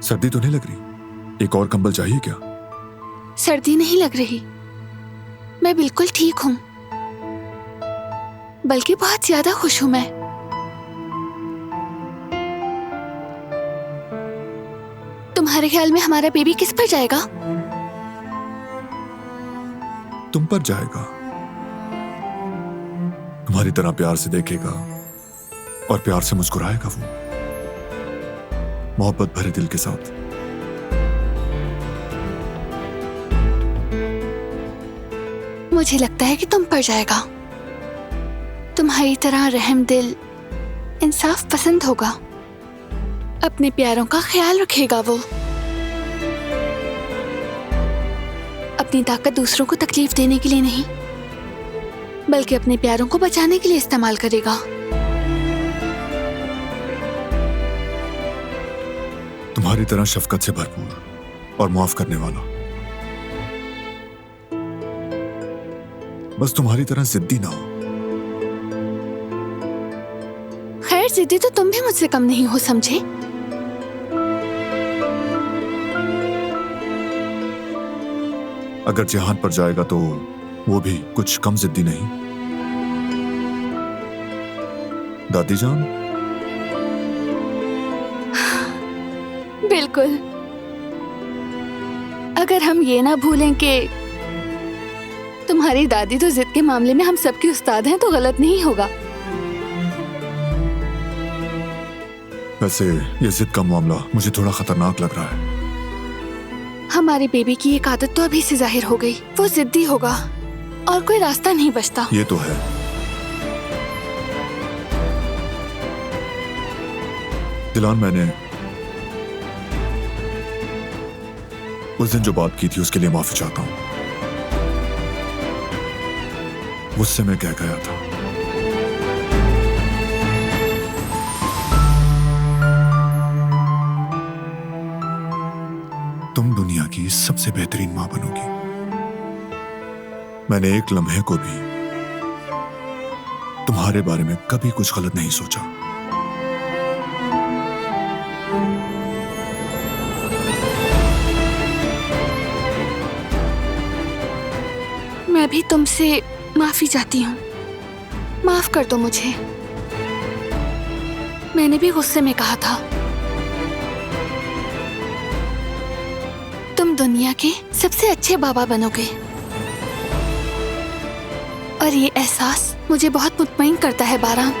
सर्दी तो नहीं लग रही? एक और कंबल चाहिए क्या? सर्दी नहीं लग रही, मैं बिल्कुल ठीक हूँ, बल्कि बहुत ज्यादा खुश हूँ मैं। तुम्हारे ख्याल में हमारा बेबी किस पर जाएगा? तुम पर जाएगा। तुम्हारी तरह प्यार से देखेगा और प्यार से मुस्कुराएगा वो, मोहब्बत भरे दिल के साथ। मुझे लगता है कि तुम पर जाएगा। तुम्हारी तरह रहम दिल, इंसाफ पसंद होगा, अपने प्यारों का ख्याल रखेगा वो, अपनी ताकत दूसरों को तकलीफ देने के लिए नहीं, बल्कि अपने प्यारों को बचाने के लिए इस्तेमाल करेगा। तुम्हारी तरह शफकत से भरपूर और माफ करने वाला। बस तुम्हारी तरह जिद्दी ना हो। खैर, जिद्दी तो तुम भी मुझसे कम नहीं हो, समझे? अगर जहान पर जाएगा तो वो भी कुछ कम जिद्दी नहीं। दादी जान। बिल्कुल। अगर हम ये ना भूलें कि तुम्हारी दादी तो जिद के मामले में हम सबकी उस्ताद हैं, तो गलत नहीं होगा। वैसे ये जिद का मामला मुझे थोड़ा खतरनाक लग रहा है। हमारे बेबी की एक आदत तो अभी से जाहिर हो गई, वो जिद्दी होगा और कोई रास्ता नहीं बचता। ये तो है। दिलान, मैंने उस दिन जो बात की थी उसके लिए माफी चाहता हूं। गुस्से में कह गया था। तुम दुनिया की सबसे बेहतरीन मां बनोगी। मैंने एक लम्हे को भी तुम्हारे बारे में कभी कुछ गलत नहीं सोचा। मैं भी तुमसे माफी चाहती हूँ, माफ कर दो मुझे। मैंने भी गुस्से में कहा था। तुम दुनिया के सबसे अच्छे बाबा बनोगे और ये एहसास मुझे बहुत मुतमईन करता है बाराम।